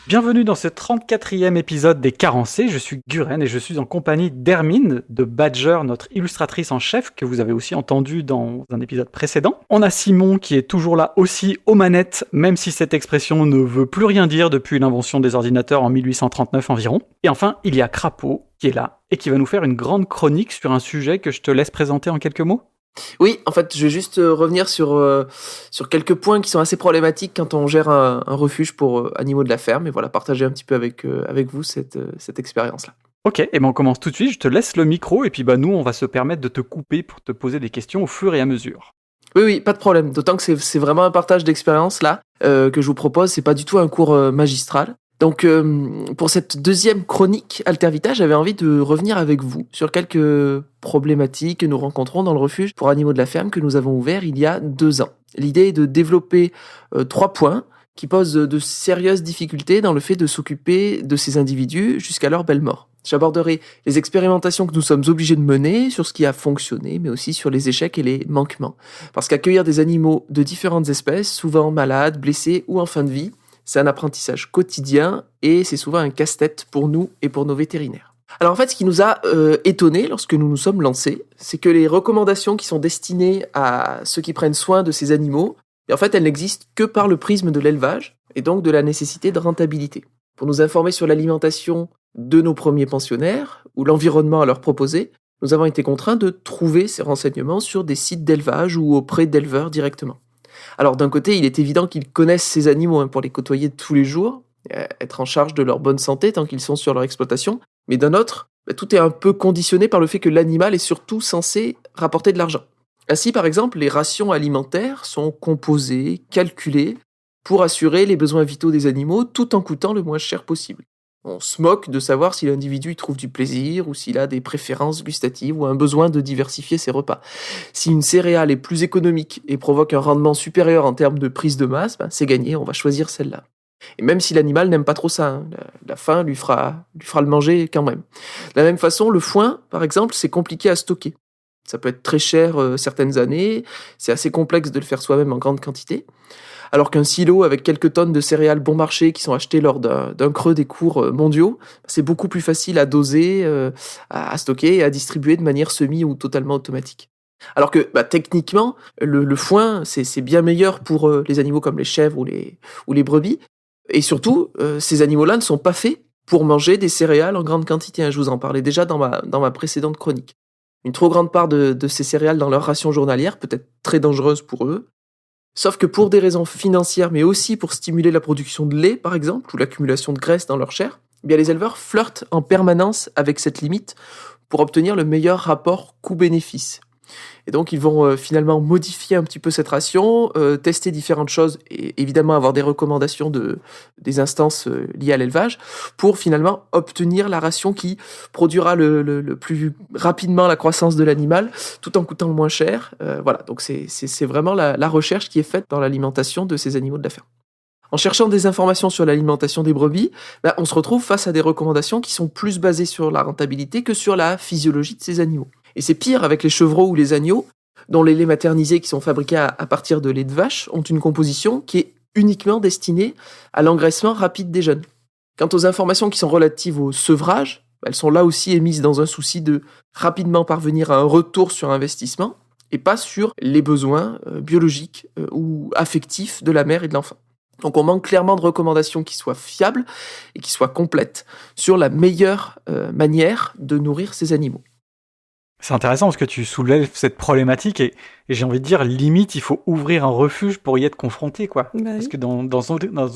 Bienvenue dans ce 34e épisode des Carencés. Je suis Guren et je suis en compagnie d'Hermine de Badger, notre illustratrice en chef, que vous avez aussi entendu dans un épisode précédent. On a Simon qui est toujours là aussi aux manettes, même si cette expression ne veut plus rien dire depuis l'invention des ordinateurs en 1839 environ. Et enfin, il y a Crapaud qui est là et qui va nous faire une grande chronique sur un sujet que je te laisse présenter en quelques mots. Oui, en fait, je vais juste revenir sur quelques points qui sont assez problématiques quand on gère un refuge pour animaux de la ferme, et voilà, partager un petit peu avec vous cette expérience-là. Ok, et ben on commence tout de suite, je te laisse le micro et puis nous on va se permettre de te couper pour te poser des questions au fur et à mesure. Oui, pas de problème, d'autant que c'est vraiment un partage d'expérience là que je vous propose, c'est pas du tout un cours magistral. Donc pour cette deuxième chronique Altervita, j'avais envie de revenir avec vous sur quelques problématiques que nous rencontrons dans le refuge pour animaux de la ferme que nous avons ouvert il y a 2 ans. L'idée est de développer 3 points qui posent de sérieuses difficultés dans le fait de s'occuper de ces individus jusqu'à leur belle mort. J'aborderai les expérimentations que nous sommes obligés de mener sur ce qui a fonctionné, mais aussi sur les échecs et les manquements. Parce qu'accueillir des animaux de différentes espèces, souvent malades, blessés ou en fin de vie, c'est un apprentissage quotidien et c'est souvent un casse-tête pour nous et pour nos vétérinaires. Alors en fait, ce qui nous a étonnés lorsque nous nous sommes lancés, c'est que les recommandations qui sont destinées à ceux qui prennent soin de ces animaux, en fait, elles n'existent que par le prisme de l'élevage et donc de la nécessité de rentabilité. Pour nous informer sur l'alimentation de nos premiers pensionnaires ou l'environnement à leur proposer, nous avons été contraints de trouver ces renseignements sur des sites d'élevage ou auprès d'éleveurs directement. Alors d'un côté, il est évident qu'ils connaissent ces animaux pour les côtoyer tous les jours, être en charge de leur bonne santé tant qu'ils sont sur leur exploitation, mais d'un autre, tout est un peu conditionné par le fait que l'animal est surtout censé rapporter de l'argent. Ainsi, par exemple, les rations alimentaires sont composées, calculées, pour assurer les besoins vitaux des animaux tout en coûtant le moins cher possible. On se moque de savoir si l'individu y trouve du plaisir ou s'il a des préférences gustatives ou un besoin de diversifier ses repas. Si une céréale est plus économique et provoque un rendement supérieur en termes de prise de masse, c'est gagné, on va choisir celle-là. Et même si l'animal n'aime pas trop ça, la faim lui fera le manger quand même. De la même façon, le foin, par exemple, c'est compliqué à stocker. Ça peut être très cher certaines années, c'est assez complexe de le faire soi-même en grande quantité. Alors qu'un silo avec quelques tonnes de céréales bon marché qui sont achetées lors d'un creux des cours mondiaux, c'est beaucoup plus facile à doser, à stocker et à distribuer de manière semi ou totalement automatique. Alors que techniquement, le foin, c'est bien meilleur pour les animaux comme les chèvres ou les brebis. Et surtout, ces animaux-là ne sont pas faits pour manger des céréales en grande quantité. Je vous en parlais déjà dans ma précédente chronique. Une trop grande part de ces céréales dans leur ration journalière peut être très dangereuse pour eux. Sauf que pour des raisons financières, mais aussi pour stimuler la production de lait, par exemple, ou l'accumulation de graisse dans leur chair, les éleveurs flirtent en permanence avec cette limite pour obtenir le meilleur rapport coût-bénéfice. Et donc, ils vont finalement modifier un petit peu cette ration, tester différentes choses et évidemment avoir des recommandations des instances liées à l'élevage pour finalement obtenir la ration qui produira le plus rapidement la croissance de l'animal tout en coûtant le moins cher. Voilà, donc c'est vraiment la recherche qui est faite dans l'alimentation de ces animaux de la ferme. En cherchant des informations sur l'alimentation des brebis, on se retrouve face à des recommandations qui sont plus basées sur la rentabilité que sur la physiologie de ces animaux. Et c'est pire avec les chevreaux ou les agneaux, dont les laits maternisés qui sont fabriqués à partir de lait de vache ont une composition qui est uniquement destinée à l'engraissement rapide des jeunes. Quant aux informations qui sont relatives au sevrage, elles sont là aussi émises dans un souci de rapidement parvenir à un retour sur investissement et pas sur les besoins biologiques ou affectifs de la mère et de l'enfant. Donc on manque clairement de recommandations qui soient fiables et qui soient complètes sur la meilleure manière de nourrir ces animaux. C'est intéressant parce que tu soulèves cette problématique et j'ai envie de dire, limite, il faut ouvrir un refuge pour y être confronté, quoi. Parce que dans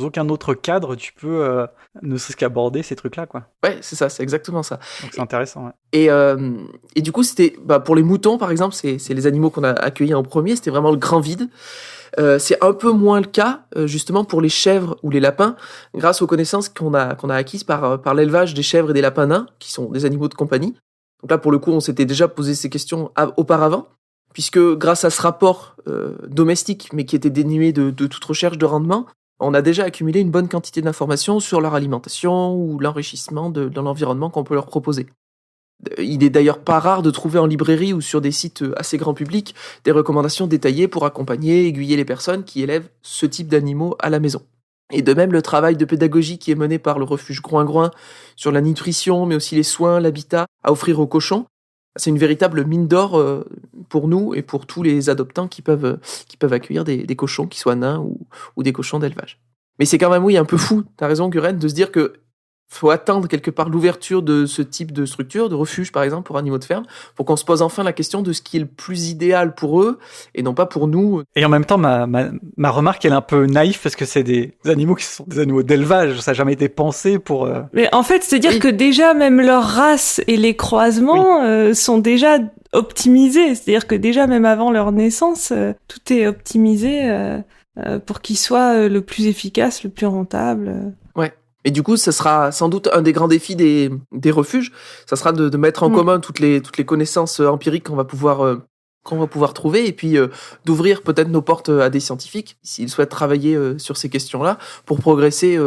aucun autre cadre, tu peux ne serait-ce qu'aborder ces trucs-là, quoi. Ouais, c'est ça, c'est exactement ça. Donc c'est intéressant, ouais. Et du coup, c'était pour les moutons, par exemple, c'est les animaux qu'on a accueillis en premier, c'était vraiment le grand vide. C'est un peu moins le cas, justement, pour les chèvres ou les lapins, grâce aux connaissances qu'on a acquises par l'élevage des chèvres et des lapins nains, qui sont des animaux de compagnie. Donc là, pour le coup, on s'était déjà posé ces questions auparavant, puisque grâce à ce rapport domestique, mais qui était dénué de toute recherche de rendement, on a déjà accumulé une bonne quantité d'informations sur leur alimentation ou l'enrichissement dans l'environnement qu'on peut leur proposer. Il est d'ailleurs pas rare de trouver en librairie ou sur des sites assez grand public des recommandations détaillées pour accompagner et aiguiller les personnes qui élèvent ce type d'animaux à la maison. Et de même, le travail de pédagogie qui est mené par le refuge Groing-Groing sur la nutrition, mais aussi les soins, l'habitat à offrir aux cochons, c'est une véritable mine d'or pour nous et pour tous les adoptants qui peuvent accueillir des cochons, qui soient nains ou des cochons d'élevage. Mais c'est quand même, oui, un peu fou, t'as raison Guren, de se dire que faut attendre quelque part l'ouverture de ce type de structure, de refuge par exemple pour animaux de ferme, pour qu'on se pose enfin la question de ce qui est le plus idéal pour eux et non pas pour nous. Et en même temps, ma remarque, elle est un peu naïve parce que c'est des animaux qui sont des animaux d'élevage. Ça n'a jamais été pensé pour... Mais en fait, c'est-à-dire que déjà, même leur race et les croisements sont déjà optimisés. C'est-à-dire que déjà, même avant leur naissance, tout est optimisé pour qu'ils soient le plus efficace, le plus rentable. Ouais. Et du coup, ça sera sans doute un des grands défis des refuges. Ça sera de mettre en commun toutes les connaissances empiriques qu'on va pouvoir trouver et puis d'ouvrir peut-être nos portes à des scientifiques s'ils souhaitent travailler sur ces questions-là pour progresser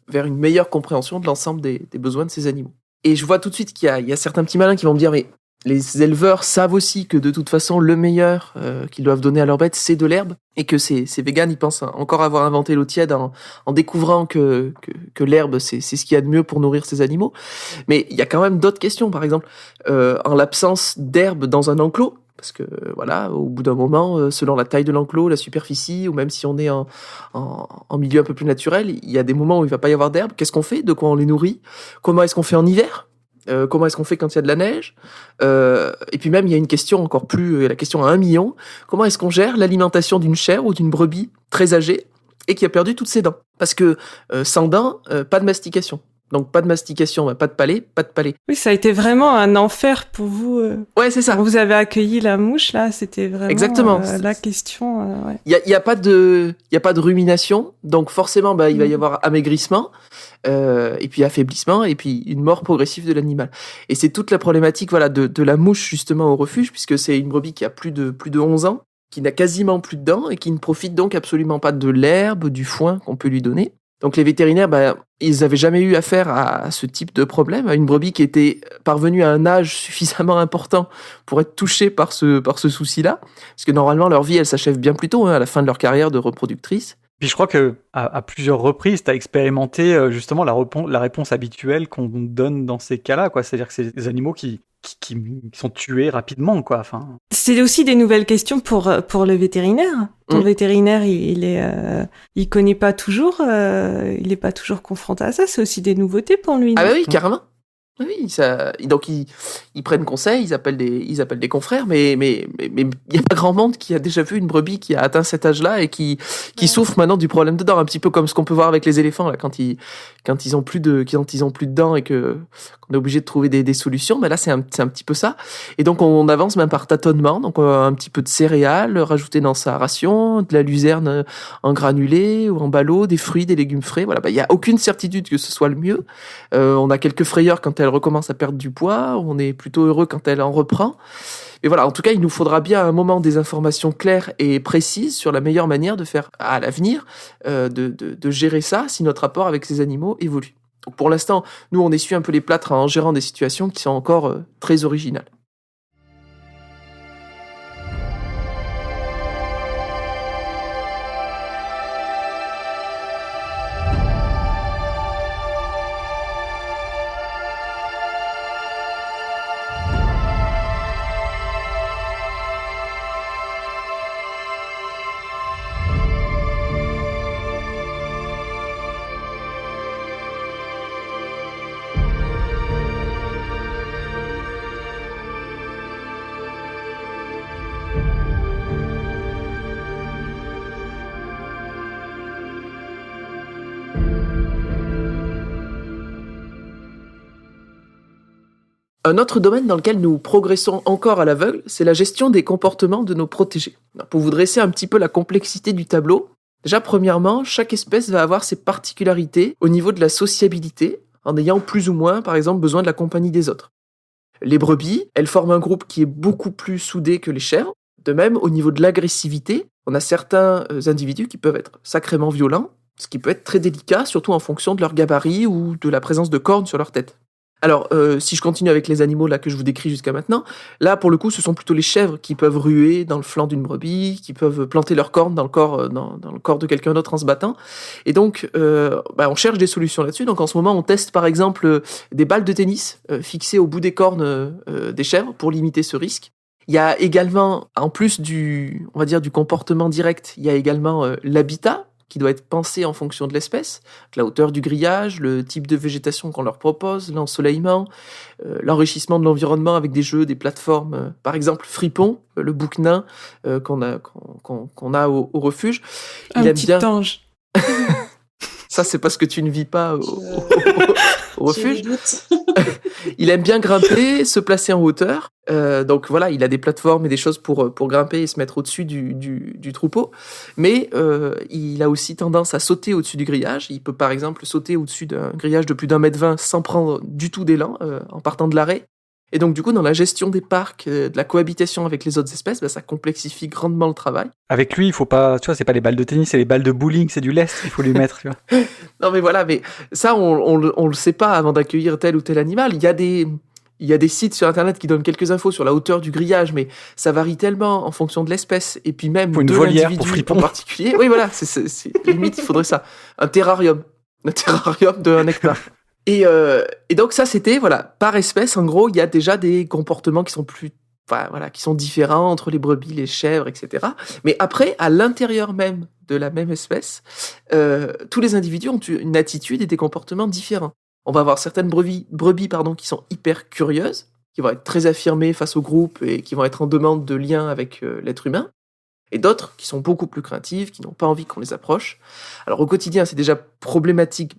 vers une meilleure compréhension de l'ensemble des besoins de ces animaux. Et je vois tout de suite qu'il y a certains petits malins qui vont me dire mais les éleveurs savent aussi que de toute façon le meilleur qu'ils doivent donner à leurs bêtes c'est de l'herbe et que ces véganes ils pensent encore avoir inventé l'eau tiède en découvrant que l'herbe c'est ce qu'il y a de mieux pour nourrir ces animaux. Mais il y a quand même d'autres questions, par exemple en l'absence d'herbe dans un enclos. Parce que voilà, au bout d'un moment, selon la taille de l'enclos, la superficie, ou même si on est en milieu un peu plus naturel, il y a des moments où il va pas y avoir d'herbe. Qu'est-ce qu'on fait? De quoi on les nourrit? Comment est-ce qu'on fait en hiver? Comment est-ce qu'on fait quand il y a de la neige? Et puis même, il y a une question encore plus, la question à 1 million. Comment est-ce qu'on gère l'alimentation d'une chèvre ou d'une brebis très âgée et qui a perdu toutes ses dents? Parce que sans dents, pas de mastication. Donc pas de mastication, pas de palais, pas de palais. Oui, ça a été vraiment un enfer pour vous. Ouais, c'est ça. Quand vous avez accueilli la mouche, là, c'était vraiment exactement. La question. Ouais. Il y a pas de rumination, donc forcément, il va y avoir amaigrissement, et puis affaiblissement, et puis une mort progressive de l'animal. Et c'est toute la problématique, voilà, de la mouche justement au refuge, puisque c'est une brebis qui a plus de 11 ans, qui n'a quasiment plus de dents et qui ne profite donc absolument pas de l'herbe, du foin qu'on peut lui donner. Donc les vétérinaires, ils n'avaient jamais eu affaire à ce type de problème, à une brebis qui était parvenue à un âge suffisamment important pour être touchée par ce souci-là, parce que normalement leur vie, elle s'achève bien plus tôt, à la fin de leur carrière de reproductrice. Puis je crois que à plusieurs reprises, tu as expérimenté justement la réponse habituelle qu'on donne dans ces cas-là, quoi. C'est-à-dire que c'est des animaux qui sont tués rapidement, quoi. Enfin. C'est aussi des nouvelles questions pour le vétérinaire. Ton vétérinaire, il connaît pas toujours, il est pas toujours confronté à ça. C'est aussi des nouveautés pour lui. Ah oui, carrément. Oui, donc ils prennent conseil, ils appellent des confrères, mais il y a pas grand monde qui a déjà vu une brebis qui a atteint cet âge-là et qui souffre maintenant du problème de dents, un petit peu comme ce qu'on peut voir avec les éléphants là, quand ils ont plus de dents et qu'on est obligé de trouver des solutions. Mais là c'est un petit peu ça. Et donc on avance même par tâtonnement, donc un petit peu de céréales rajouter dans sa ration, de la luzerne en granulé ou en ballot, des fruits, des légumes frais. Voilà, il y a aucune certitude que ce soit le mieux. On a quelques frayeurs quand elle recommence à perdre du poids, on est plutôt heureux quand elle en reprend. Et voilà, en tout cas, il nous faudra bien à un moment des informations claires et précises sur la meilleure manière de faire à l'avenir, de gérer ça si notre rapport avec ces animaux évolue. Donc pour l'instant, nous, on essuie un peu les plâtres en gérant des situations qui sont encore très originales. Un autre domaine dans lequel nous progressons encore à l'aveugle, c'est la gestion des comportements de nos protégés. Pour vous dresser un petit peu la complexité du tableau, déjà premièrement, chaque espèce va avoir ses particularités au niveau de la sociabilité, en ayant plus ou moins, par exemple, besoin de la compagnie des autres. Les brebis, elles forment un groupe qui est beaucoup plus soudé que les chèvres. De même, au niveau de l'agressivité, on a certains individus qui peuvent être sacrément violents, ce qui peut être très délicat, surtout en fonction de leur gabarit ou de la présence de cornes sur leur tête. Alors, si je continue avec les animaux là que je vous décris jusqu'à maintenant, là pour le coup, ce sont plutôt les chèvres qui peuvent ruer dans le flanc d'une brebis, qui peuvent planter leurs cornes dans le corps de quelqu'un d'autre en se battant. Et donc, on cherche des solutions là-dessus. Donc en ce moment, on teste par exemple des balles de tennis fixées au bout des cornes des chèvres pour limiter ce risque. Il y a également, en plus du comportement direct, il y a également l'habitat qui doit être pensé en fonction de l'espèce, la hauteur du grillage, le type de végétation qu'on leur propose, l'ensoleillement, l'enrichissement de l'environnement avec des jeux, des plateformes, par exemple Fripon, le bouc nain qu'on a au refuge. Un petit ange. Ça, c'est parce que tu ne vis pas au refuge. Il aime bien grimper, se placer en hauteur. Donc voilà, il a des plateformes et des choses pour grimper et se mettre au-dessus du troupeau. Mais il a aussi tendance à sauter au-dessus du grillage. Il peut par exemple sauter au-dessus d'un grillage de plus d'1,20 m sans prendre du tout d'élan en partant de l'arrêt. Et donc, du coup, dans la gestion des parcs, de la cohabitation avec les autres espèces, ça complexifie grandement le travail. Avec lui, il faut pas, tu vois, c'est pas les balles de tennis, c'est les balles de bowling, c'est du lest qu'il faut lui mettre, tu vois. Non, mais voilà, mais ça, on le sait pas avant d'accueillir tel ou tel animal. Il y a des sites sur Internet qui donnent quelques infos sur la hauteur du grillage, mais ça varie tellement en fonction de l'espèce, et puis même de l'individu en particulier. Oui, voilà, c'est limite, il faudrait ça. Un terrarium de 1 hectare. Et donc ça, c'était, voilà, par espèce, en gros, il y a déjà des comportements qui sont qui sont différents entre les brebis, les chèvres, etc. Mais après, à l'intérieur même de la même espèce, tous les individus ont une attitude et des comportements différents. On va avoir certaines brebis qui sont hyper curieuses, qui vont être très affirmées face au groupe et qui vont être en demande de lien avec l'être humain. Et d'autres qui sont beaucoup plus craintives, qui n'ont pas envie qu'on les approche. Alors au quotidien, c'est déjà problématique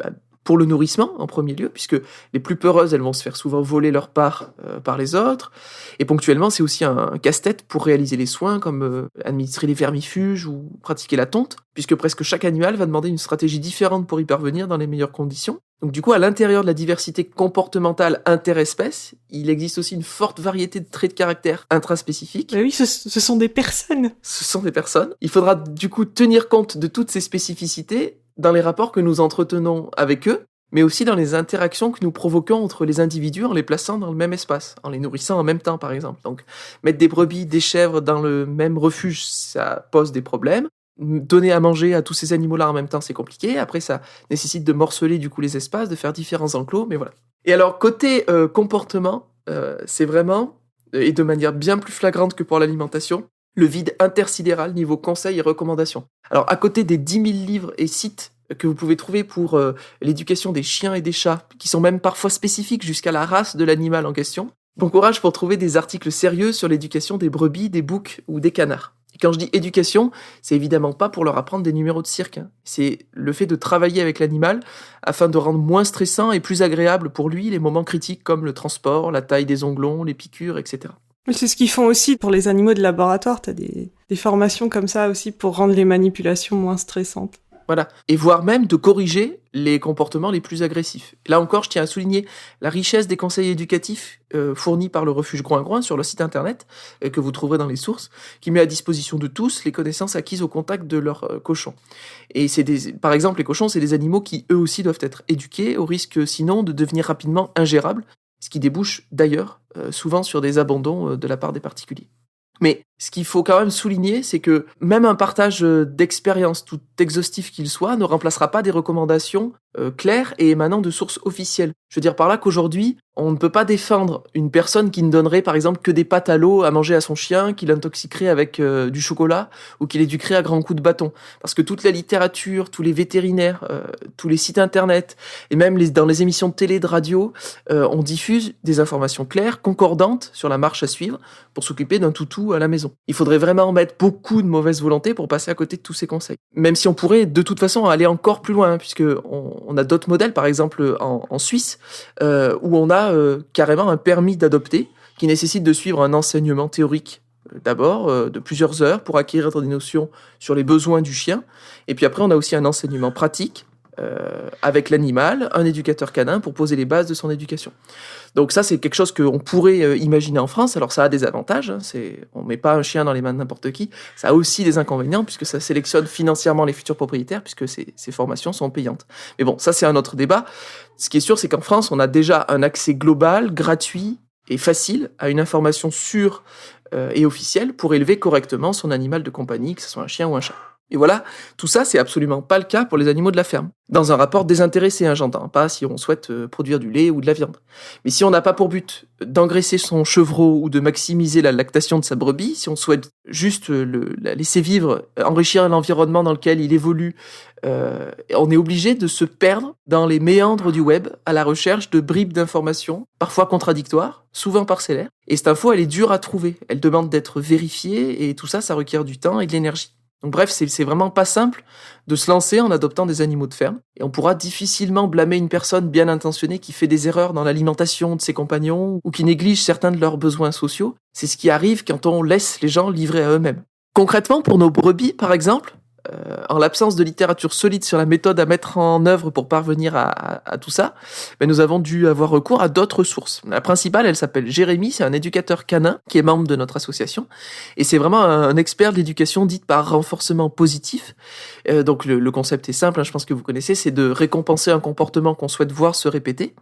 pour le nourrissement, en premier lieu, puisque les plus peureuses, elles vont se faire souvent voler leur part par les autres. Et ponctuellement, c'est aussi un casse-tête pour réaliser les soins, comme administrer les vermifuges ou pratiquer la tonte, puisque presque chaque animal va demander une stratégie différente pour y parvenir dans les meilleures conditions. Donc du coup, à l'intérieur de la diversité comportementale interespèce, il existe aussi une forte variété de traits de caractère intraspécifiques. Oui, ce sont des personnes. Ce sont des personnes. Il faudra du coup tenir compte de toutes ces spécificités dans les rapports que nous entretenons avec eux, mais aussi dans les interactions que nous provoquons entre les individus en les plaçant dans le même espace, en les nourrissant en même temps, par exemple. Donc, mettre des brebis, des chèvres dans le même refuge, ça pose des problèmes. Donner à manger à tous ces animaux-là en même temps, c'est compliqué. Après, ça nécessite de morceler du coup les espaces, de faire différents enclos, mais voilà. Et alors, côté comportement, c'est vraiment, et de manière bien plus flagrante que pour l'alimentation, le vide intersidéral niveau conseils et recommandations. Alors, à côté des 10 000 livres et sites que vous pouvez trouver pour l'éducation des chiens et des chats, qui sont même parfois spécifiques jusqu'à la race de l'animal en question, bon courage pour trouver des articles sérieux sur l'éducation des brebis, des boucs ou des canards. Et quand je dis éducation, c'est évidemment pas pour leur apprendre des numéros de cirque. C'est le fait de travailler avec l'animal afin de rendre moins stressant et plus agréable pour lui les moments critiques comme le transport, la taille des onglons, les piqûres, etc. C'est ce qu'ils font aussi pour les animaux de laboratoire. T'as des formations comme ça aussi pour rendre les manipulations moins stressantes. Voilà. Et voire même de corriger les comportements les plus agressifs. Là encore, je tiens à souligner la richesse des conseils éducatifs fournis par le refuge Groin-Groin sur le site internet, que vous trouverez dans les sources, qui met à disposition de tous les connaissances acquises au contact de leurs cochons. Et par exemple, les cochons, c'est des animaux qui eux aussi doivent être éduqués, au risque sinon de devenir rapidement ingérables, ce qui débouche d'ailleurs souvent sur des abandons de la part des particuliers. Mais ce qu'il faut quand même souligner, c'est que même un partage d'expérience, tout exhaustif qu'il soit, ne remplacera pas des recommandations claires et émanant de sources officielles. Je veux dire par là qu'aujourd'hui, on ne peut pas défendre une personne qui ne donnerait par exemple que des pâtes à l'eau à manger à son chien, qui l'intoxiquerait avec du chocolat ou qui l'éduquerait à grands coups de bâton. Parce que toute la littérature, tous les vétérinaires, tous les sites internet et même dans les émissions de télé, de radio, on diffuse des informations claires, concordantes sur la marche à suivre pour s'occuper d'un toutou à la maison. Il faudrait vraiment mettre beaucoup de mauvaise volonté pour passer à côté de tous ces conseils. Même si on pourrait de toute façon aller encore plus loin, puisque on a d'autres modèles, par exemple en Suisse, où on a carrément un permis d'adopter qui nécessite de suivre un enseignement théorique d'abord, de plusieurs heures pour acquérir des notions sur les besoins du chien. Et puis après, on a aussi un enseignement pratique avec l'animal, un éducateur canin pour poser les bases de son éducation. Donc ça, c'est quelque chose qu'on pourrait imaginer en France. Alors ça a des avantages, hein, on met pas un chien dans les mains de n'importe qui. Ça a aussi des inconvénients puisque ça sélectionne financièrement les futurs propriétaires puisque ces formations sont payantes. Mais bon, ça c'est un autre débat. Ce qui est sûr, c'est qu'en France, on a déjà un accès global, gratuit et facile à une information sûre et officielle pour élever correctement son animal de compagnie, que ce soit un chien ou un chat. Et voilà, tout ça, c'est absolument pas le cas pour les animaux de la ferme. Dans un rapport désintéressé, hein, j'entends, pas si on souhaite produire du lait ou de la viande. Mais si on n'a pas pour but d'engraisser son chevreau ou de maximiser la lactation de sa brebis, si on souhaite juste la laisser vivre, enrichir l'environnement dans lequel il évolue, on est obligé de se perdre dans les méandres du web à la recherche de bribes d'informations, parfois contradictoires, souvent parcellaires. Et cette info, elle est dure à trouver. Elle demande d'être vérifiée et tout ça, ça requiert du temps et de l'énergie. Donc bref, c'est vraiment pas simple de se lancer en adoptant des animaux de ferme. Et on pourra difficilement blâmer une personne bien intentionnée qui fait des erreurs dans l'alimentation de ses compagnons ou qui néglige certains de leurs besoins sociaux. C'est ce qui arrive quand on laisse les gens livrer à eux-mêmes. Concrètement, pour nos brebis, par exemple, en l'absence de littérature solide sur la méthode à mettre en œuvre pour parvenir à tout ça, nous avons dû avoir recours à d'autres sources. La principale, elle s'appelle Jérémy, c'est un éducateur canin qui est membre de notre association, et c'est vraiment un expert de l'éducation dite par renforcement positif. Donc le concept est simple, hein, je pense que vous connaissez, c'est de récompenser un comportement qu'on souhaite voir se répéter.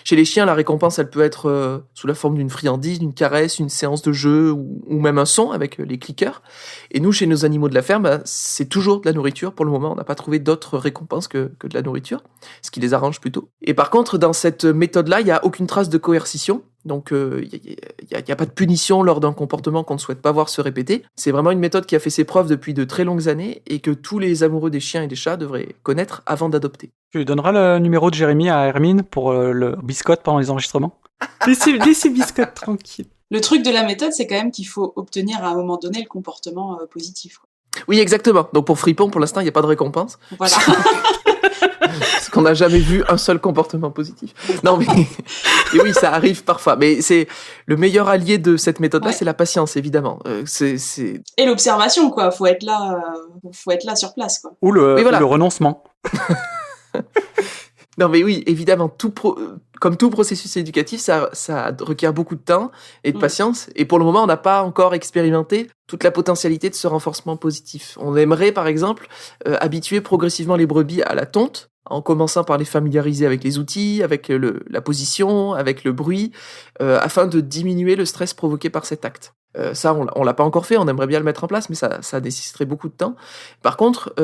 Chez les chiens, la récompense, elle peut être sous la forme d'une friandise, d'une caresse, une séance de jeu ou même un son avec les clickers. Et nous, chez nos animaux de la ferme, c'est toujours de la nourriture. Pour le moment, on n'a pas trouvé d'autres récompenses que de la nourriture, ce qui les arrange plutôt. Et par contre, dans cette méthode-là, il n'y a aucune trace de coercition. Donc, il n'y a pas de punition lors d'un comportement qu'on ne souhaite pas voir se répéter. C'est vraiment une méthode qui a fait ses preuves depuis de très longues années et que tous les amoureux des chiens et des chats devraient connaître avant d'adopter. Tu donneras le numéro de Jérémy à Hermine pour le biscotte pendant les enregistrements? Laissez biscotte tranquille. Le truc de la méthode, c'est quand même qu'il faut obtenir à un moment donné le comportement positif. Oui, exactement. Donc pour Fripon, pour l'instant, il n'y a pas de récompense. Voilà. Parce qu'on n'a jamais vu un seul comportement positif. Non, mais et oui, ça arrive parfois. Mais c'est le meilleur allié de cette méthode-là, c'est la patience, évidemment. Et l'observation, quoi. Faut être là sur place, quoi. Ou le renoncement. Non, mais oui, évidemment, comme tout processus éducatif, ça requiert beaucoup de temps et de patience. Et pour le moment, on n'a pas encore expérimenté toute la potentialité de ce renforcement positif. On aimerait, par exemple, habituer progressivement les brebis à la tonte, en commençant par les familiariser avec les outils, avec la position, avec le bruit, afin de diminuer le stress provoqué par cet acte. Ça, on l'a pas encore fait, on aimerait bien le mettre en place, mais ça nécessiterait beaucoup de temps. Par contre,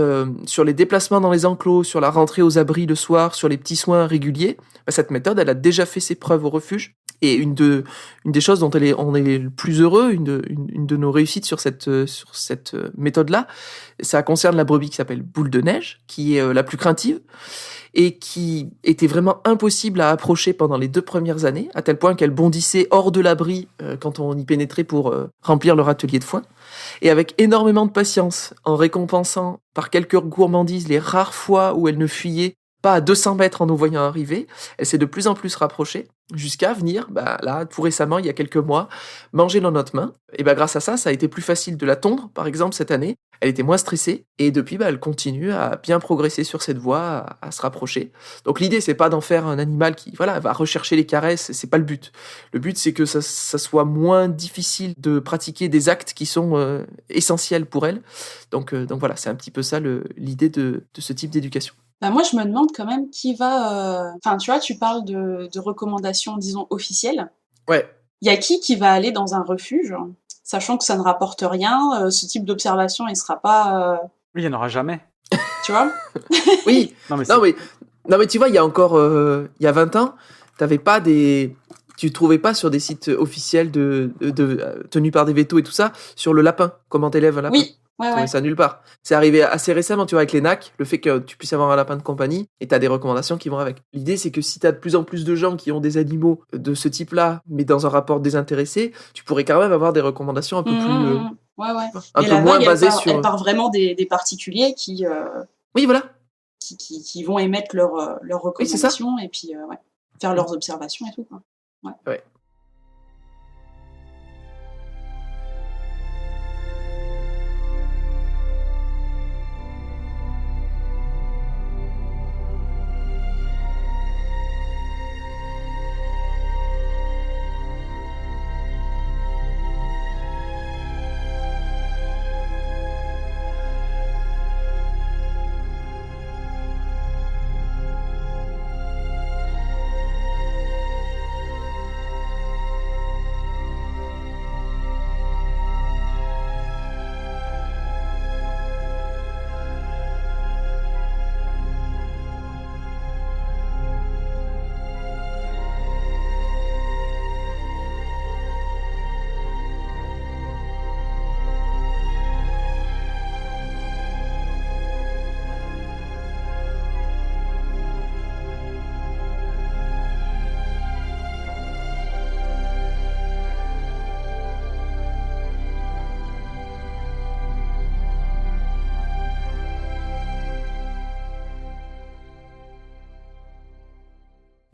sur les déplacements dans les enclos, sur la rentrée aux abris le soir, sur les petits soins réguliers, cette méthode, elle a déjà fait ses preuves au refuge. Et une des choses dont on est le plus heureux, une de nos réussites sur cette méthode-là, ça concerne la brebis qui s'appelle Boule de Neige, qui est la plus craintive, et qui était vraiment impossible à approcher pendant les 2 premières années, à tel point qu'elle bondissait hors de l'abri quand on y pénétrait pour remplir leur atelier de foin. Et avec énormément de patience, en récompensant par quelques gourmandises les rares fois où elle ne fuyait pas à 200 mètres en nous voyant arriver, elle s'est de plus en plus rapprochée, jusqu'à venir, là, tout récemment, il y a quelques mois, manger dans notre main. Et grâce à ça, ça a été plus facile de la tondre, par exemple, cette année. Elle était moins stressée, et depuis, elle continue à bien progresser sur cette voie, à se rapprocher. Donc l'idée, c'est pas d'en faire un animal qui, va rechercher les caresses, c'est pas le but. Le but, c'est que ça soit moins difficile de pratiquer des actes qui sont essentiels pour elle. Donc voilà, c'est un petit peu ça l'idée de ce type d'éducation. Moi, je me demande quand même qui va... Enfin, tu vois, tu parles de recommandations, disons, officielles. Ouais. Il y a qui va aller dans un refuge, sachant que ça ne rapporte rien, ce type d'observation, il sera pas... Oui, il n'y en aura jamais. Tu vois? Oui. Non, mais tu vois, il y a encore... il y a 20 ans, tu trouvais pas sur des sites officiels tenus par des vétos et tout ça, sur le lapin, comment t'élèves un lapin. Oui. Ouais. Ça nulle part. C'est arrivé assez récemment, tu vois, avec les NAC, le fait que tu puisses avoir un lapin de compagnie et t'as des recommandations qui vont avec. L'idée, c'est que si t'as de plus en plus de gens qui ont des animaux de ce type-là, mais dans un rapport désintéressé, tu pourrais quand même avoir des recommandations un peu plus... Un peu moins basées sur... Elle part vraiment des particuliers qui... Oui, voilà. Qui vont émettre leurs recommandations et puis faire leurs observations et tout, quoi. Ouais.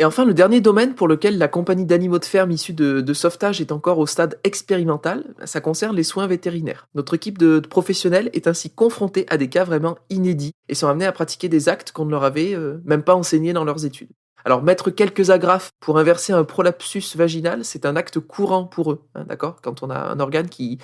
enfin, le dernier domaine pour lequel la compagnie d'animaux de ferme issue de sauvetage est encore au stade expérimental, ça concerne les soins vétérinaires. Notre équipe de professionnels est ainsi confrontée à des cas vraiment inédits et sont amenés à pratiquer des actes qu'on ne leur avait même pas enseignés dans leurs études. Alors, mettre quelques agrafes pour inverser un prolapsus vaginal, c'est un acte courant pour eux, hein, d'accord ? Quand on a un organe qui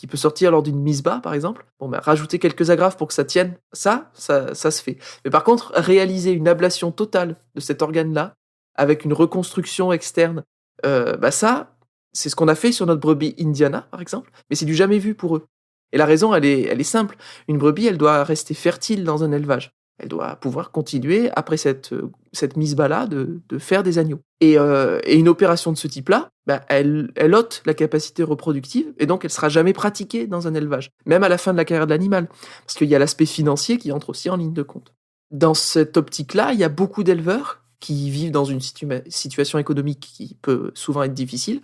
peut sortir lors d'une mise bas, par exemple, rajouter quelques agrafes pour que ça tienne, ça se fait. Mais par contre, réaliser une ablation totale de cet organe-là, avec une reconstruction externe, ça, c'est ce qu'on a fait sur notre brebis Indiana, par exemple, mais c'est du jamais vu pour eux. Et la raison, elle est simple. Une brebis, elle doit rester fertile dans un élevage. Elle doit pouvoir continuer, après cette mise bas-là, de faire des agneaux. Et une opération de ce type-là, elle ôte la capacité reproductive, et donc elle sera jamais pratiquée dans un élevage, même à la fin de la carrière de l'animal, parce qu'il y a l'aspect financier qui entre aussi en ligne de compte. Dans cette optique-là, il y a beaucoup d'éleveurs qui vivent dans une situation économique qui peut souvent être difficile,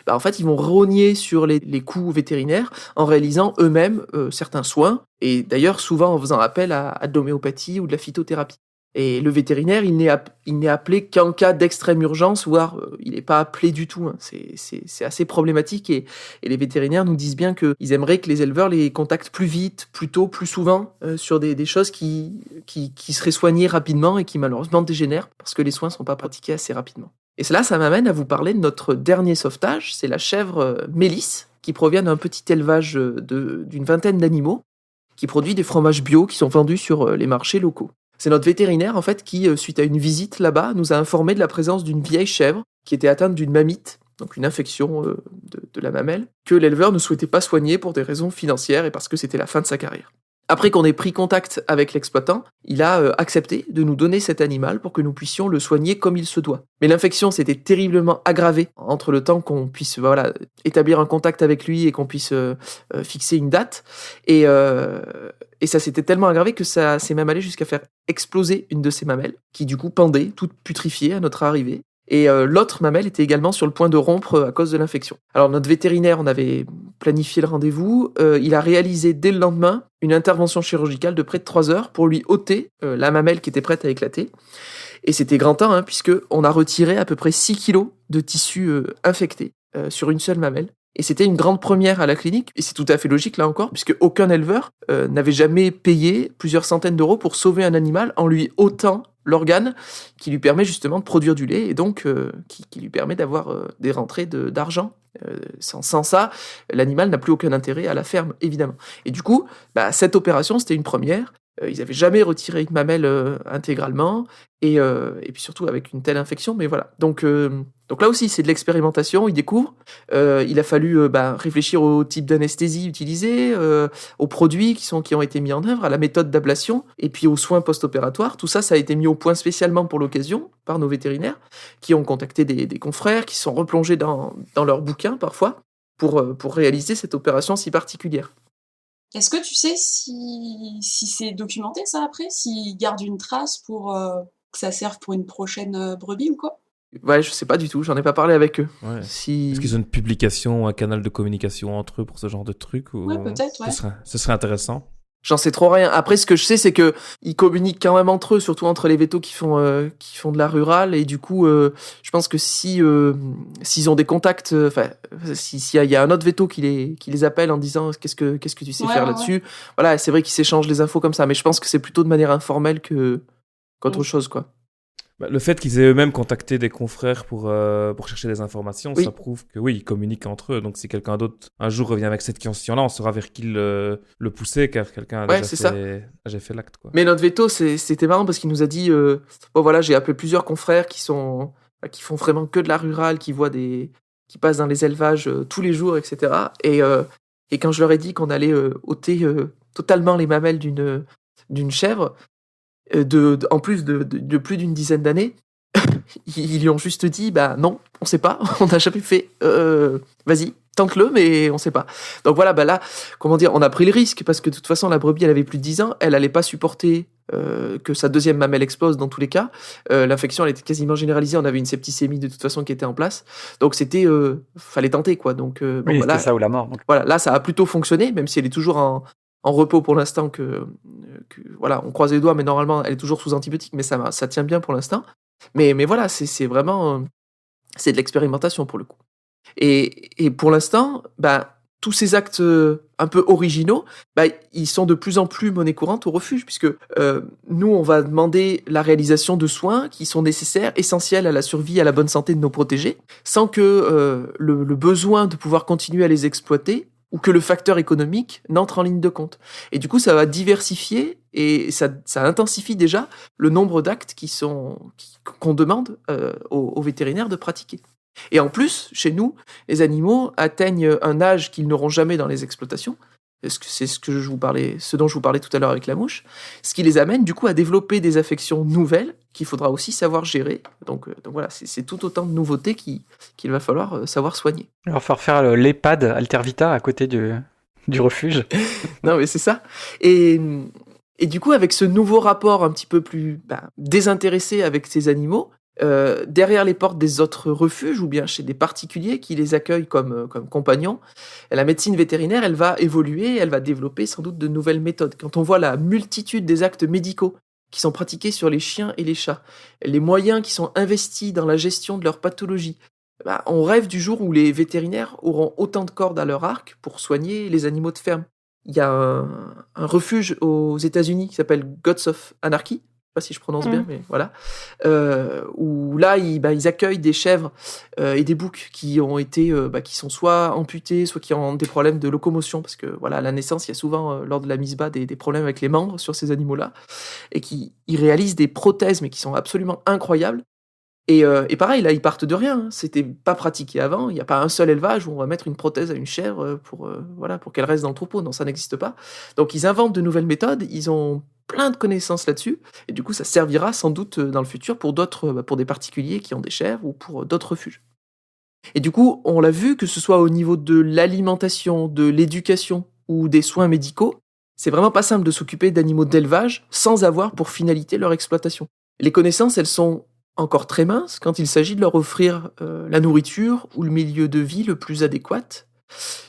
en fait, ils vont rogner sur les coûts vétérinaires en réalisant eux-mêmes certains soins, et d'ailleurs souvent en faisant appel à de l'homéopathie ou de la phytothérapie. Et le vétérinaire, il n'est appelé qu'en cas d'extrême urgence, voire il n'est pas appelé du tout. Hein. C'est assez problématique et les vétérinaires nous disent bien qu'ils aimeraient que les éleveurs les contactent plus vite, plus tôt, plus souvent sur des choses qui seraient soignées rapidement et qui malheureusement dégénèrent parce que les soins ne sont pas pratiqués assez rapidement. Et cela, ça m'amène à vous parler de notre dernier sauvetage, c'est la chèvre Mélisse, qui provient d'un petit élevage d'une vingtaine d'animaux, qui produit des fromages bio qui sont vendus sur les marchés locaux. C'est notre vétérinaire, en fait, qui, suite à une visite là-bas, nous a informé de la présence d'une vieille chèvre qui était atteinte d'une mamite, donc une infection de la mamelle, que l'éleveur ne souhaitait pas soigner pour des raisons financières et parce que c'était la fin de sa carrière. Après qu'on ait pris contact avec l'exploitant, il a accepté de nous donner cet animal pour que nous puissions le soigner comme il se doit. Mais l'infection s'était terriblement aggravée entre le temps qu'on puisse établir un contact avec lui et qu'on puisse fixer une date. Et ça s'était tellement aggravé que ça s'est même allé jusqu'à faire exploser une de ses mamelles, qui du coup pendait, toute putrifiée à notre arrivée. Et l'autre mamelle était également sur le point de rompre à cause de l'infection. Alors notre vétérinaire, on avait planifié le rendez-vous, il a réalisé dès le lendemain une intervention chirurgicale de près de 3 heures pour lui ôter la mamelle qui était prête à éclater. Et c'était grand temps, puisqu'on a retiré à peu près 6 kilos de tissu infecté sur une seule mamelle. Et c'était une grande première à la clinique, et c'est tout à fait logique là encore, puisque aucun éleveur n'avait jamais payé plusieurs centaines d'euros pour sauver un animal en lui ôtant l'organe qui lui permet justement de produire du lait et donc qui lui permet d'avoir des rentrées d'argent. Sans ça, l'animal n'a plus aucun intérêt à la ferme, évidemment. Et du coup, cette opération, c'était une première. Ils n'avaient jamais retiré une mamelle intégralement, et puis surtout avec une telle infection, mais voilà. Donc là aussi, c'est de l'expérimentation, ils découvrent. Il a fallu réfléchir au type d'anesthésie utilisée, aux produits qui ont été mis en œuvre, à la méthode d'ablation, et puis aux soins post-opératoires. Tout ça, ça a été mis au point spécialement pour l'occasion, par nos vétérinaires, qui ont contacté des confrères, qui sont replongés dans leurs bouquins, parfois, pour réaliser cette opération si particulière. Est-ce que tu sais si c'est documenté ça après? S'ils gardent une trace pour que ça serve pour une prochaine brebis ou quoi? Ouais, je sais pas du tout, j'en ai pas parlé avec eux. Ouais. Est-ce qu'ils ont une publication, un canal de communication entre eux pour ce genre de truc ou... Ouais, peut-être, ouais. Ce serait intéressant. J'en sais trop rien. Après, ce que je sais, c'est que ils communiquent quand même entre eux, surtout entre les vétos qui font de la rurale. Et du coup, je pense que s'ils ont des contacts, s'il y a un autre véto qui les appelle en disant qu'est-ce que tu sais faire là-dessus. Voilà, c'est vrai qu'ils s'échangent les infos comme ça, mais je pense que c'est plutôt de manière informelle qu'autre chose, quoi. Le fait qu'ils aient eux-mêmes contacté des confrères pour chercher des informations, oui. Ça prouve que oui, ils communiquent entre eux. Donc si quelqu'un d'autre un jour revient avec cette question-là, on saura vers qui le pousser, car quelqu'un a déjà fait l'acte, quoi. Mais notre veto, c'était marrant parce qu'il nous a dit j'ai appelé plusieurs confrères qui font vraiment que de la rurale, qui passent dans les élevages tous les jours, etc. Et quand je leur ai dit qu'on allait ôter totalement les mamelles d'une chèvre, en plus de plus d'une dizaine d'années, ils lui ont juste dit non, on sait pas, on n'a jamais fait, vas-y, tente-le, mais on sait pas. Donc voilà, là, on a pris le risque parce que de toute façon la brebis elle avait plus de 10 ans, elle allait pas supporter que sa deuxième mamelle explose dans tous les cas. L'infection elle était quasiment généralisée, on avait une septicémie de toute façon qui était en place, donc c'était fallait tenter, quoi. Donc c'était ça ou la mort, donc. Voilà, là ça a plutôt fonctionné, même si elle est toujours en repos pour l'instant, on croise les doigts, mais normalement elle est toujours sous antibiotiques, mais ça tient bien pour l'instant. Mais voilà, c'est vraiment c'est de l'expérimentation pour le coup. Et pour l'instant, tous ces actes un peu originaux, ils sont de plus en plus monnaie courante au refuge, puisque nous, on va demander la réalisation de soins qui sont nécessaires, essentiels à la survie, à la bonne santé de nos protégés, sans que le besoin de pouvoir continuer à les exploiter ou que le facteur économique n'entre en ligne de compte. Et du coup, ça va diversifier et ça intensifie déjà le nombre d'actes qu'on demande aux vétérinaires de pratiquer. Et en plus, chez nous, les animaux atteignent un âge qu'ils n'auront jamais dans les exploitations. C'est ce dont je vous parlais tout à l'heure avec la mouche. Ce qui les amène du coup à développer des affections nouvelles qu'il faudra aussi savoir gérer. Donc voilà, c'est tout autant de nouveautés qu'il va falloir savoir soigner. Il va falloir faire l'EHPAD Altervita à côté du refuge. Non mais c'est ça. Et du coup, avec ce nouveau rapport un petit peu plus désintéressé avec ces animaux, derrière les portes des autres refuges ou bien chez des particuliers qui les accueillent comme compagnons, la médecine vétérinaire, elle va évoluer, elle va développer sans doute de nouvelles méthodes. Quand on voit la multitude des actes médicaux qui sont pratiqués sur les chiens et les chats, les moyens qui sont investis dans la gestion de leur pathologie, on rêve du jour où les vétérinaires auront autant de cordes à leur arc pour soigner les animaux de ferme. Il y a un refuge aux États-Unis qui s'appelle Gods of Anarchy, je sais pas si je prononce bien, mais voilà, où là, ils accueillent des chèvres et des boucs qui ont été, qui sont soit amputés, soit qui ont des problèmes de locomotion, parce que voilà, à la naissance, il y a souvent, lors de la mise bas, des problèmes avec les membres sur ces animaux-là, et ils réalisent des prothèses, mais qui sont absolument incroyables. Et pareil, là, ils partent de rien. Hein. C'était pas pratiqué avant. Il n'y a pas un seul élevage où on va mettre une prothèse à une chèvre pour qu'elle reste dans le troupeau. Non, ça n'existe pas. Donc, ils inventent de nouvelles méthodes. Ils ont plein de connaissances là-dessus. Et du coup, ça servira sans doute dans le futur pour pour des particuliers qui ont des chèvres ou pour d'autres refuges. Et du coup, on l'a vu, que ce soit au niveau de l'alimentation, de l'éducation ou des soins médicaux, c'est vraiment pas simple de s'occuper d'animaux d'élevage sans avoir pour finalité leur exploitation. Les connaissances, elles sont encore très minces quand il s'agit de leur offrir la nourriture ou le milieu de vie le plus adéquat,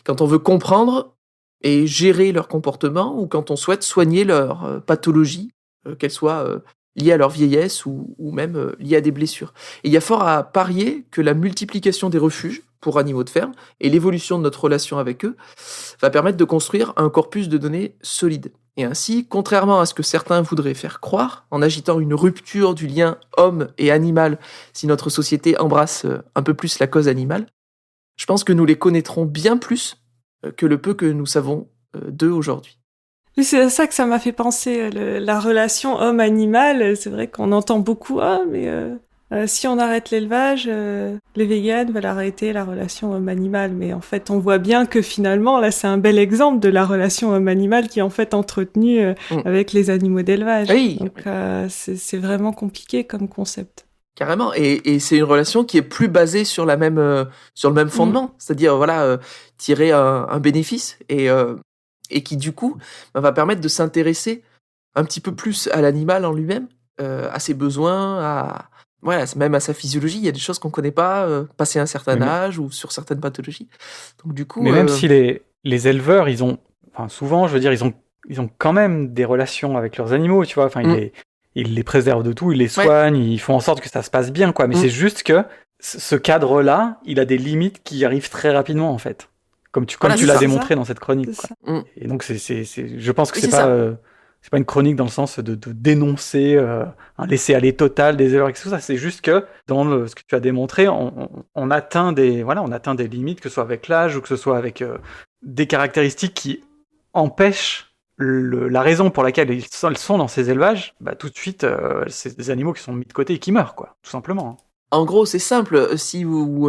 quand on veut comprendre et gérer leur comportement ou quand on souhaite soigner leur pathologie, qu'elle soit liée à leur vieillesse ou même liée à des blessures. Et il y a fort à parier que la multiplication des refuges pour animaux de ferme et l'évolution de notre relation avec eux va permettre de construire un corpus de données solide. Et ainsi, contrairement à ce que certains voudraient faire croire, en agitant une rupture du lien homme et animal si notre société embrasse un peu plus la cause animale, je pense que nous les connaîtrons bien plus que le peu que nous savons d'eux aujourd'hui. Oui, c'est à ça que ça m'a fait penser, la relation homme-animal. C'est vrai qu'on entend beaucoup, si on arrête l'élevage, les véganes veulent arrêter la relation homme-animal. Mais en fait, on voit bien que finalement, là, c'est un bel exemple de la relation homme-animal qui est en fait entretenue avec les animaux d'élevage. Oui. Donc, c'est vraiment compliqué comme concept. Carrément. Et c'est une relation qui est plus basée sur le même fondement. C'est-à-dire, tirer un bénéfice et qui, du coup, va permettre de s'intéresser un petit peu plus à l'animal en lui-même, à ses besoins, même à sa physiologie. Il y a des choses qu'on ne connaît pas, passé un certain âge ou sur certaines pathologies. Donc, du coup, mais même si les éleveurs, souvent, je veux dire, ils ont quand même des relations avec leurs animaux, tu vois. Ils les préservent de tout, ils les soignent, ils font en sorte que ça se passe bien, quoi. Mais c'est juste que ce cadre-là, il a des limites qui arrivent très rapidement, en fait. Comme tu l'as démontré dans cette chronique. Quoi. Et donc, je pense que c'est pas une chronique dans le sens de dénoncer un laisser-aller total des éleveurs et tout ça. C'est juste que dans ce que tu as démontré, on atteint des limites, que ce soit avec l'âge ou que ce soit avec des caractéristiques qui empêchent la raison pour laquelle ils sont dans ces élevages. Tout de suite, c'est des animaux qui sont mis de côté et qui meurent, quoi, tout simplement. En gros, c'est simple. Si vous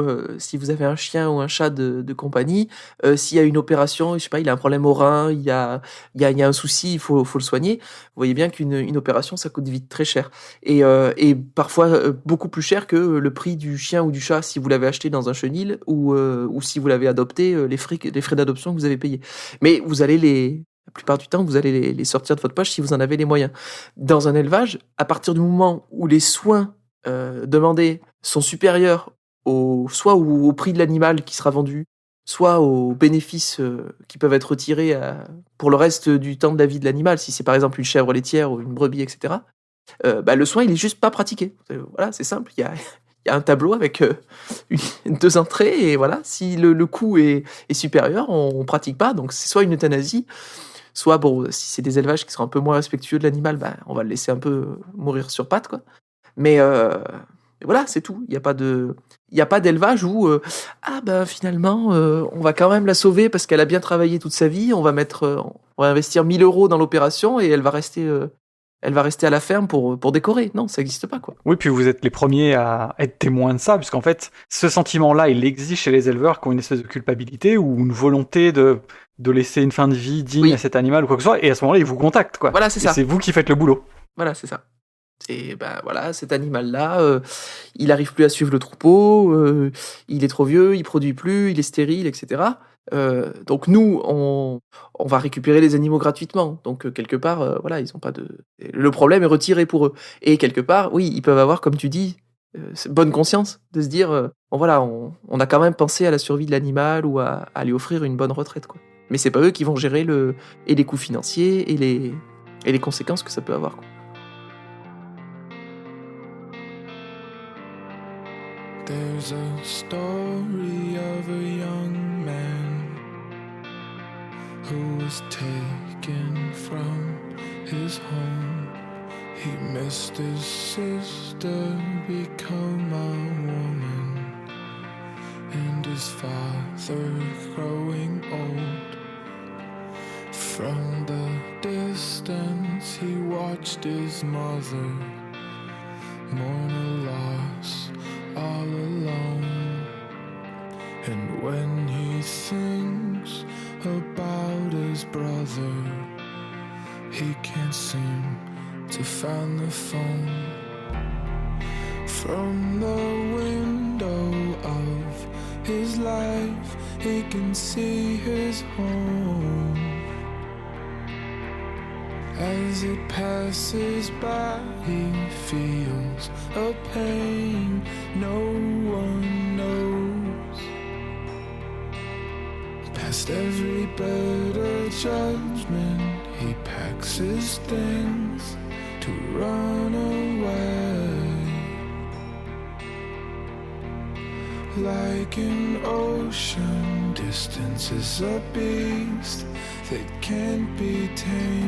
avez un chien ou un chat de compagnie, s'il y a une opération, je sais pas, il a un problème au rein, il y a un souci, il faut le soigner. Vous voyez bien qu'une opération, ça coûte vite très cher. Et parfois beaucoup plus cher que le prix du chien ou du chat si vous l'avez acheté dans un chenil ou si vous l'avez adopté, les frais d'adoption que vous avez payés. Mais vous allez la plupart du temps, vous allez les sortir de votre poche si vous en avez les moyens. Dans un élevage, à partir du moment où les soins demandés sont supérieurs soit au prix de l'animal qui sera vendu, soit aux bénéfices qui peuvent être retirés pour le reste du temps de la vie de l'animal, si c'est par exemple une chèvre laitière ou une brebis, etc. le soin, il est juste pas pratiqué. Voilà, c'est simple. Il y a un tableau avec 2 entrées, et voilà, si le coût est supérieur, on pratique pas. Donc c'est soit une euthanasie, soit si c'est des élevages qui sont un peu moins respectueux de l'animal, on va le laisser un peu mourir sur pattes, quoi. Mais voilà, c'est tout. Il y a pas d'élevage où finalement on va quand même la sauver parce qu'elle a bien travaillé toute sa vie. On va investir 1 000 € dans l'opération et elle va rester à la ferme pour décorer. Non, ça n'existe pas, quoi. Oui, puis vous êtes les premiers à être témoins de ça, puisqu'en fait, ce sentiment-là, il existe chez les éleveurs qui ont une espèce de culpabilité ou une volonté de laisser une fin de vie digne à cet animal ou quoi que ce soit, et à ce moment-là, ils vous contactent, quoi. Voilà, c'est ça. C'est vous qui faites le boulot. Voilà, c'est ça. Et cet animal-là, il arrive plus à suivre le troupeau, il est trop vieux, il produit plus, il est stérile, etc. Donc nous, on va récupérer les animaux gratuitement. Donc quelque part, ils ont pas de. Le problème est retiré pour eux. Et quelque part, oui, ils peuvent avoir, comme tu dis, bonne conscience de se dire, on a quand même pensé à la survie de l'animal ou à lui offrir une bonne retraite, quoi. Mais c'est pas eux qui vont gérer les coûts financiers et les conséquences que ça peut avoir, quoi. There's a story of a young man who was taken from his home. He missed his sister become a woman, and his father growing old. From the distance he watched his mother mourn a loss all alone. And when he thinks about his brother, he can't seem to find the phone. From the window of his life, he can see his home. As it passes by, he feels a pain no one knows. Past every better judgment, he packs his things to run away. Like an ocean, distance is a beast that can't be tamed.